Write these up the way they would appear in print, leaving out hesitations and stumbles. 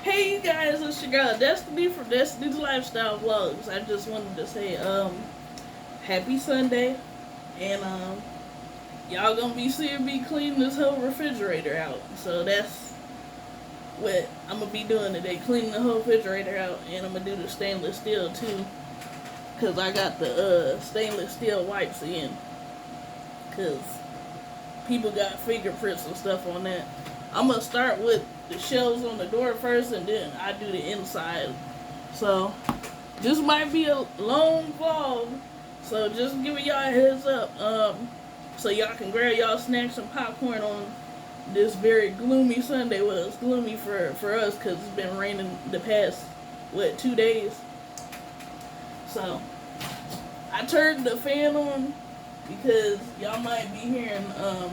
Hey you guys, it's your girl Destiny from Destiny's Lifestyle Vlogs. I just wanted to say, happy Sunday, and y'all gonna be seeing me clean this whole refrigerator out. So that's what I'm gonna be doing today, cleaning the whole refrigerator out, and I'm gonna do the stainless steel too, cause I got the stainless steel wipes in, cause people got fingerprints and stuff on that. I'm gonna start with the shelves on the door first, and then I do the inside. So this might be a long vlog, so just giving y'all a heads up, so y'all can grab y'all snacks and popcorn on this very gloomy Sunday. Well, it's gloomy for us because it's been raining the past 2 days. So I turned the fan on because y'all might be hearing a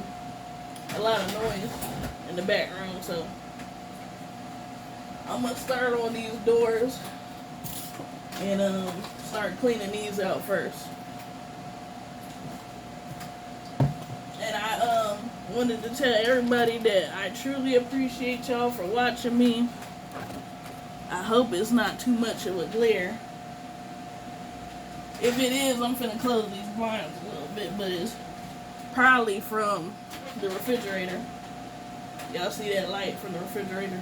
lot of noise in the background. So I'm gonna start on these doors and start cleaning these out first. And I wanted to tell everybody that I truly appreciate y'all for watching me. I hope it's not too much of a glare. If it is, I'm finna close these blinds a little bit, but it's probably from the refrigerator. Y'all see that light from the refrigerator?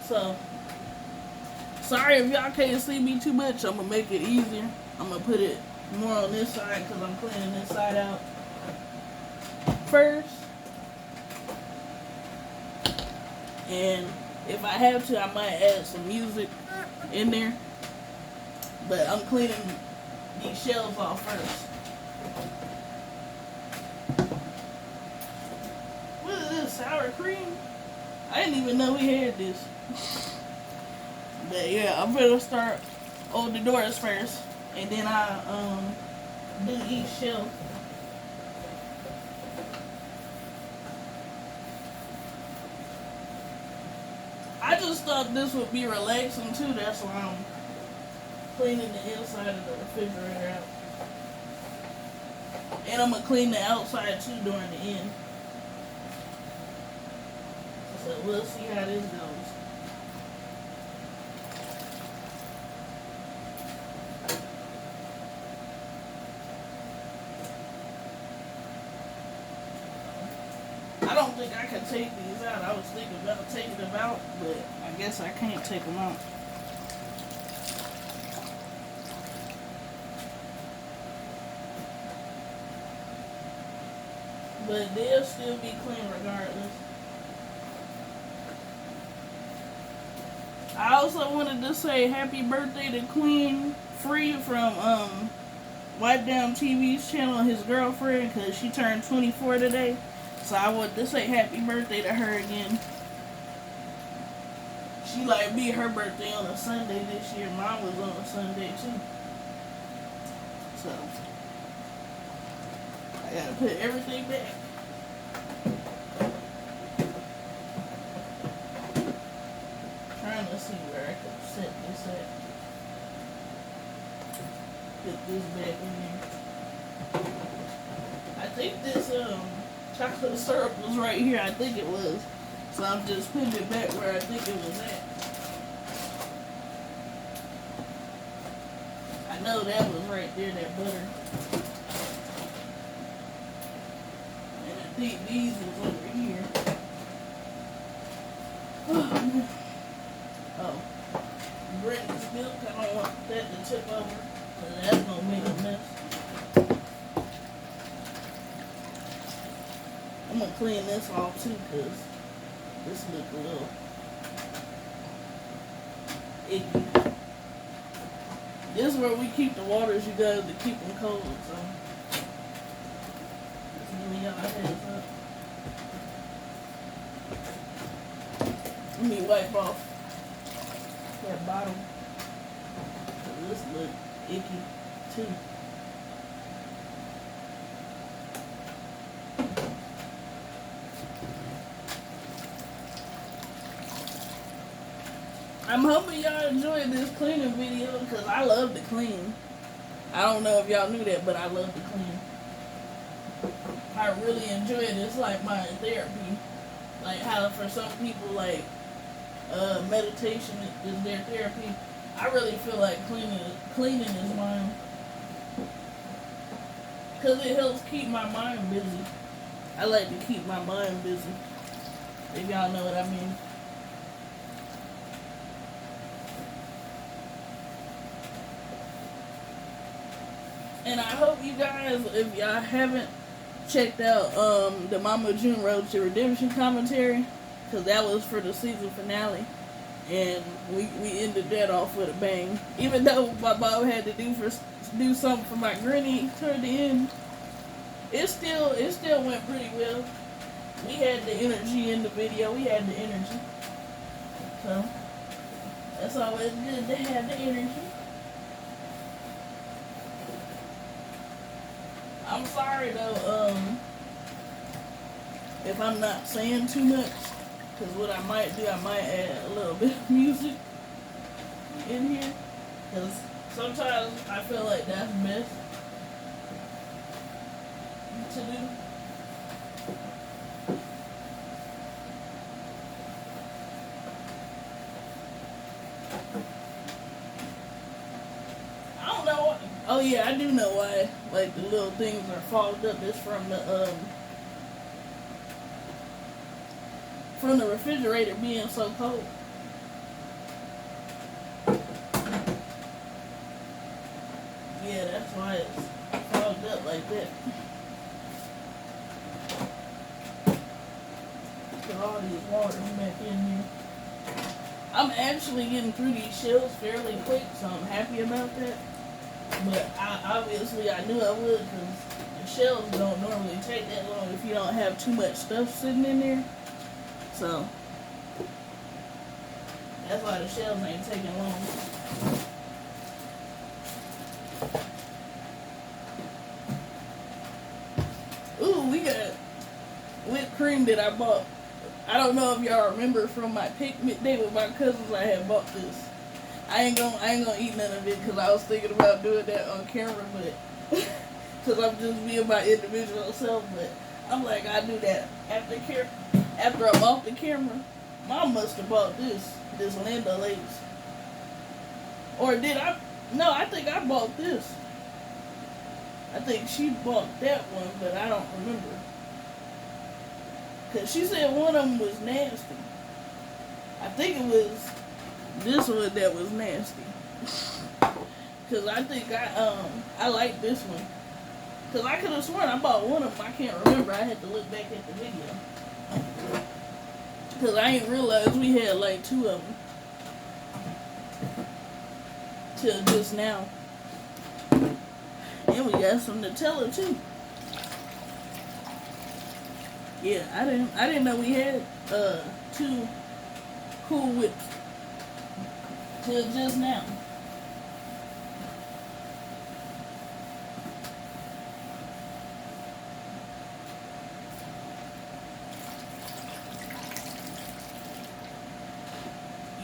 So, sorry if y'all can't see me too much. I'm gonna make it easier. I'm gonna put it more on this side because I'm cleaning this side out first. And if I have to, I might add some music in there. But I'm cleaning these shelves off first. What is this, sour cream? I didn't even know we had this. But yeah, I'm gonna start on the doors first, and then I do each shelf. I just thought this would be relaxing too. That's why I'm cleaning the inside of the refrigerator out. And I'm gonna clean the outside too during the end. So we'll see how this goes. I don't think I can take these out. I was thinking about taking them out, but I guess I can't take them out. But they'll still be clean regardless. I also wanted to say happy birthday to Queen Free from Wipe Down TV's channel, his girlfriend, because she turned 24 today. So I wanted to say happy birthday to her again. She like me, her birthday on a Sunday this year. Mine was on a Sunday too. So I gotta put everything back. Trying to see where I can set this at. Put this back in here. I think this chocolate syrup was right here. I think it was. So I'm just putting it back where I think it was at. I know that was right there, that butter. And I think these was over here. Oh, Brittany's milk. I don't want that to tip over, so that's gonna make a mess. I'm gonna clean this off too, cause this look a little icky. This is where we keep the waters, you guys, to keep them cold. So just giving y'all a heads up. Let me wipe off that bottom. This look icky too. I'm hoping y'all enjoyed this cleaning video because I love to clean. I don't know if y'all knew that, but I love to clean. I really enjoy it. It's like my therapy. Like how for some people, like meditation is their therapy. I really feel like cleaning is mine because it helps keep my mind busy. I like to keep my mind busy. If y'all know what I mean. And I hope you guys, if y'all haven't checked out the Mama June Road to Redemption commentary, because that was for the season finale, and we ended that off with a bang. Even though my mom had to do something for my granny toward the end, it still went pretty well. We had the energy in the video. We had the energy, so that's always good to have the energy. I'm sorry though, if I'm not saying too much, because what I might do, I might add a little bit of music in here, because sometimes I feel like that's best to do. I don't know. Oh yeah, I do know why. Like the little things are fogged up. It's from the refrigerator being so cold. Yeah, that's why it's fogged up like that. Put all these waters back in here. I'm actually getting through these shells fairly quick, so I'm happy about that. But obviously I knew I would, because the shells don't normally take that long if you don't have too much stuff sitting in there. So that's why the shells ain't taking long. Ooh, we got whipped cream that I bought. I don't know if y'all remember from my picnic day with my cousins. I had bought this. I ain't gonna eat none of it because I was thinking about doing that on camera, but because I'm just being my individual self. But I'm like, I do that after I'm off the camera. Mom must have bought this Land O'Lakes, or did I? No, I think I bought this. I think she bought that one, but I don't remember. Cause she said one of them was nasty. I think it was this one that was nasty. Cause I think I like this one. Cause I could have sworn I bought one of them. I can't remember. I had to look back at the video. Cause I didn't realize we had like two of them till just now. And we got some Nutella too. Yeah, I didn't know we had two Cool Whips till just now.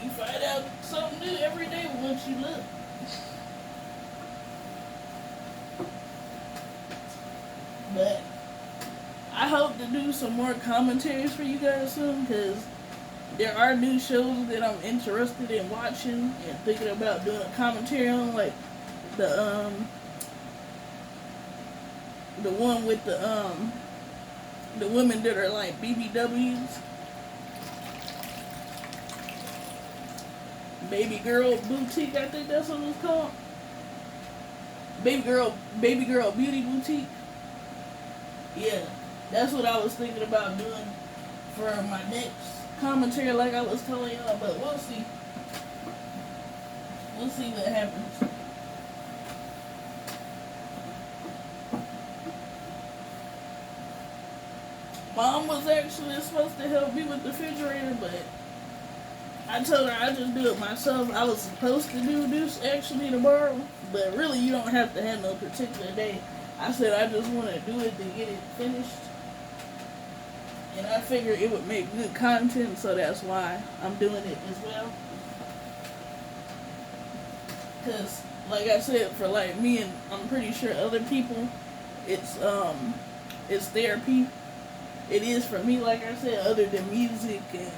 You find out something new every day once you look. But I hope to do some more commentaries for you guys soon, because there are new shows that I'm interested in watching and thinking about doing a commentary on, like the one with the women that are like BBWs. Baby Girl Boutique, I think that's what it's called. Baby Girl Beauty Boutique. Yeah, that's what I was thinking about doing for my next commentary, like I was telling y'all, but we'll see. We'll see what happens. Mom was actually supposed to help me with the refrigerator, but I told her I just do it myself. I was supposed to do this actually tomorrow, but really you don't have to have no particular day. I said I just want to do it to get it finished. And I figured it would make good content, so that's why I'm doing it as well. Because, like I said, for like me and I'm pretty sure other people, it's therapy. it is for me, like I said, other than music and,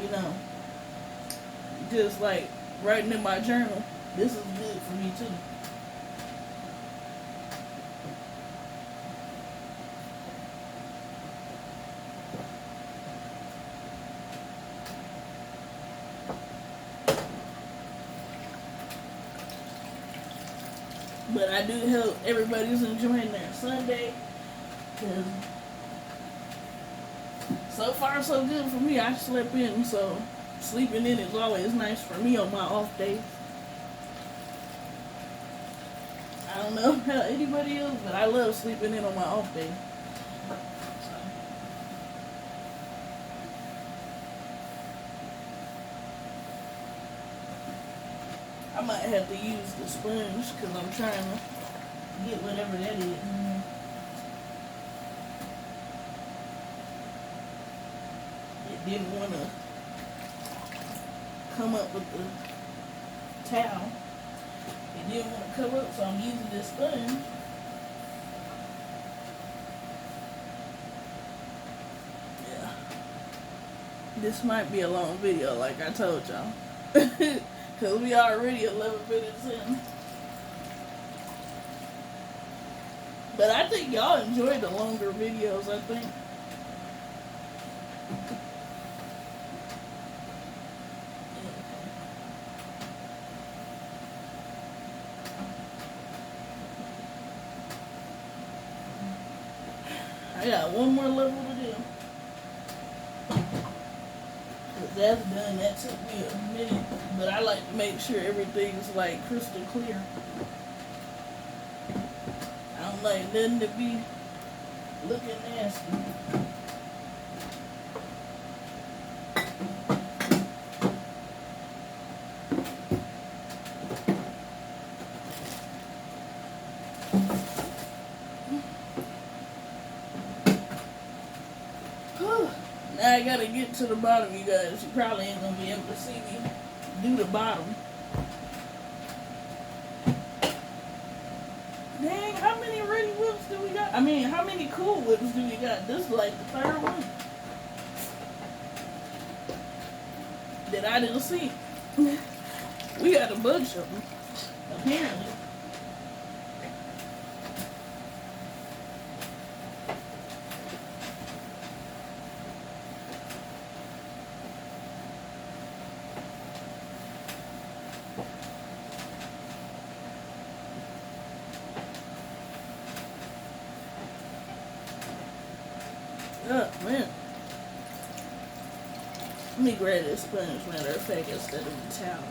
you know, just like writing in my journal. This is good for me too. But I do hope everybody's enjoying their Sunday. Cause so far so good for me. I slept in, so sleeping in is always nice for me on my off days. I don't know how anybody else, but I love sleeping in on my off days. I might have to use the sponge because I'm trying to get whatever that is. It didn't want to come up with the towel. It didn't want to come up, so I'm using this sponge. Yeah. This might be a long video, like I told y'all. Because we already 11 minutes in. But I think y'all enjoy the longer videos, I think. I got one more level to do. That's done. That took me a minute, but I like to make sure everything's like crystal clear. I don't like nothing to be looking nasty. Now I gotta get to the bottom, you guys. You probably ain't gonna be able to see me do the bottom. Dang, how many ready whips do we got? I mean, how many cool whips do we got? This is like the third one that I didn't see. We got a bunch of them, apparently. Oh, man. Let me grab this sponge, matter of fact, instead of the towel.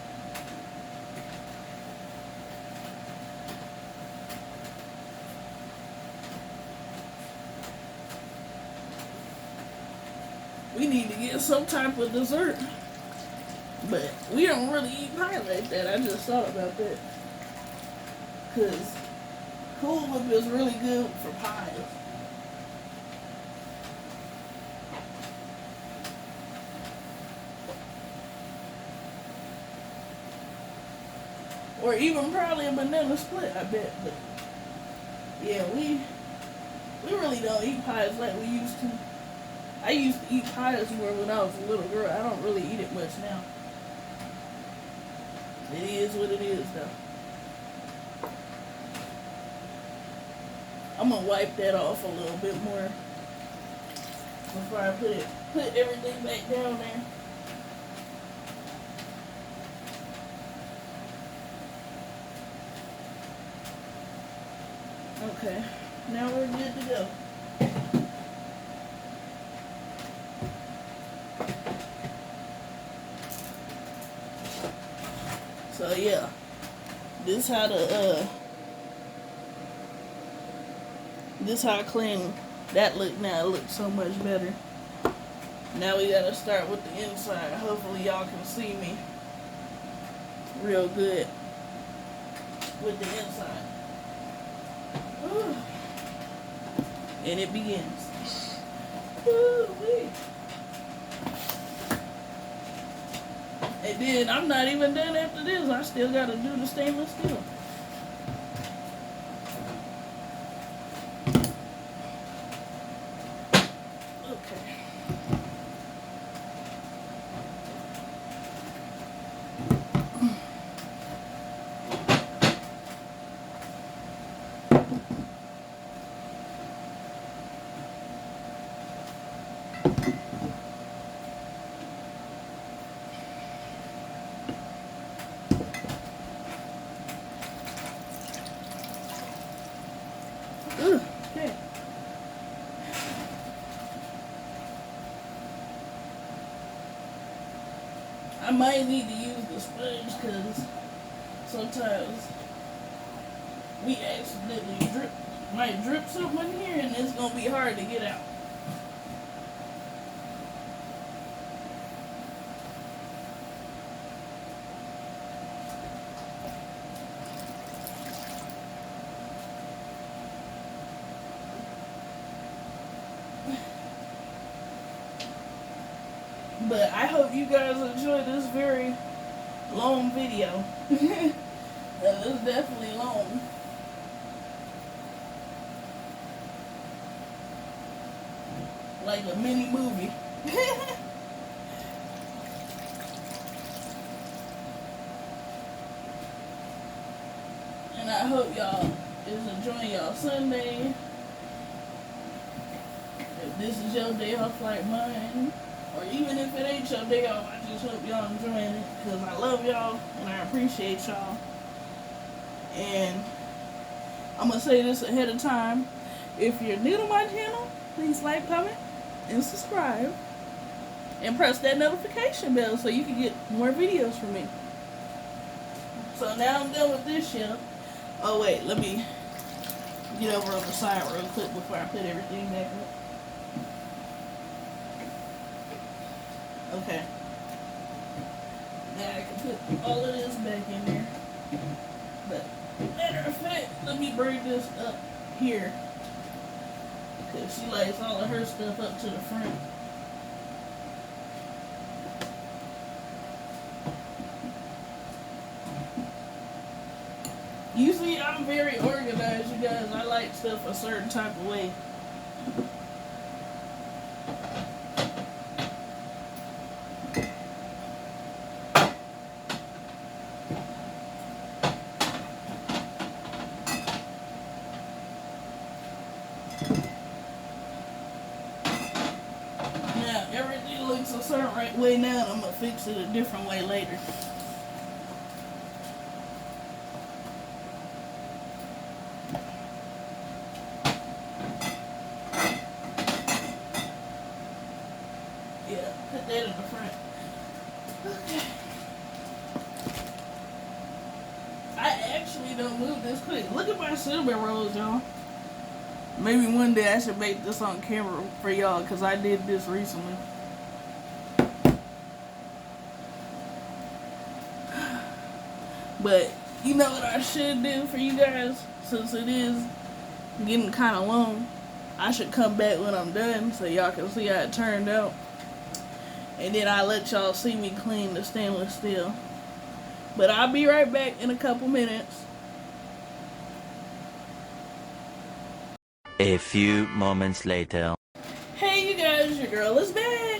We need to get some type of dessert. But we don't really eat pie like that. I just thought about that. Because Cool Whip is really good for pies. Or even probably a banana split, I bet. But yeah, we really don't eat pies like we used to. I used to eat pies more when I was a little girl. I don't really eat it much now. It is what it is, though. I'm gonna wipe that off a little bit more before I put everything back down there. Okay, now we're good to go. So yeah, this how clean that look now. It looks so much better. Now we gotta start with the inside. Hopefully y'all can see me real good with the inside. And it begins. Woo-wee. And then I'm not even done after this. I still gotta do the stainless steel. Okay. I might need to use the sponge because sometimes we accidentally might drip something in here and it's going to be hard to get out. But I hope you guys enjoy this very long video. It's definitely long. Like a mini movie. And I hope y'all is enjoying y'all Sunday. If this is your day off like mine, or even if it ain't your day off, I just hope y'all enjoying it because I love y'all and I appreciate y'all. And I'm going to say this ahead of time. If you're new to my channel, please like, comment, and subscribe. And press that notification bell so you can get more videos from me. So now I'm done with this shit. Oh wait, let me get over on the side real quick before I put everything back up. Okay. Now I can put all of this back in there. But matter of fact, let me bring this up here. Because she lays all of her stuff up to the front. Usually I'm very organized, you guys. I like stuff a certain type of way. Now, everything looks a certain right way now, and I'm going to fix it a different way later. Yeah, put that in the front. Okay. I actually don't move this quick. Look at my cinnamon rolls, y'all. Maybe one day I should make this on camera for y'all because I did this recently. But you know what I should do for you guys? Since it is getting kind of long, I should come back when I'm done so y'all can see how it turned out. And then I'll let y'all see me clean the stainless steel. But I'll be right back in a couple minutes. A few moments later. Hey you guys, your girl is back.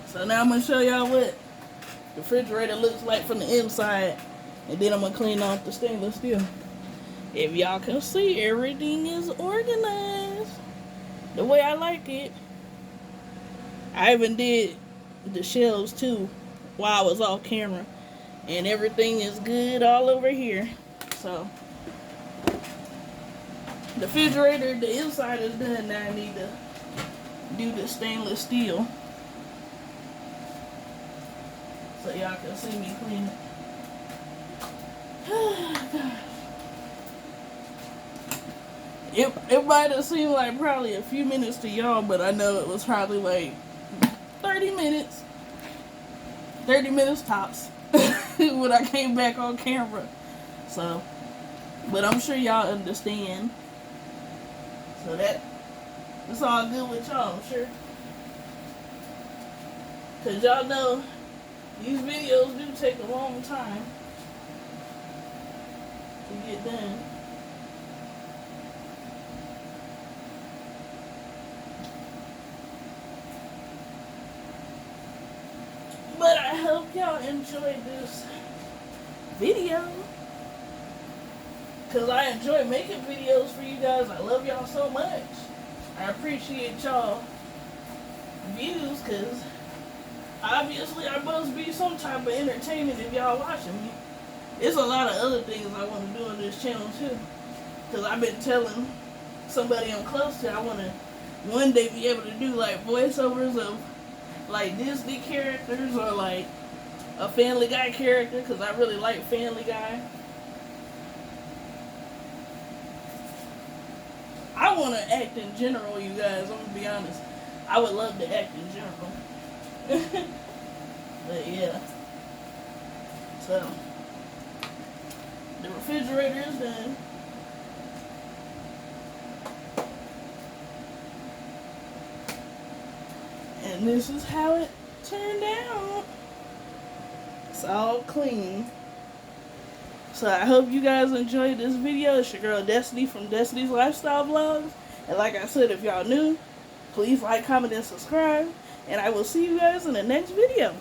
So now I'm going to show y'all what the refrigerator looks like from the inside. And then I'm going to clean off the stainless steel. If y'all can see, everything is organized the way I like it. I even did the shelves too while I was off camera. And everything is good all over here. So the refrigerator, the inside is done. Now I need to do the stainless steel so y'all can see me clean it. It might have seemed like probably a few minutes to y'all, but I know it was probably like 30 minutes. 30 minutes tops when I came back on camera. So, but I'm sure y'all understand. So it's all good with y'all, I'm sure. Cause y'all know these videos do take a long time to get done. hope y'all enjoyed this video. Because I enjoy making videos for you guys. I love y'all so much. I appreciate y'all views, because obviously I must be some type of entertainment if y'all watching me. There's a lot of other things I want to do on this channel too. Because I've been telling somebody I'm close to I want to one day be able to do like voiceovers of like Disney characters or like a Family Guy character, because I really like Family Guy. I want to act in general, you guys. I'm going to be honest. I would love to act in general. But yeah. So, the refrigerator is done. And this is how it turned out. It's all clean. So I hope you guys enjoyed this video. It's your girl Destiny from Destiny's Lifestyle Vlogs. And like I said, if y'all new, please like, comment, and subscribe. And I will see you guys in the next video.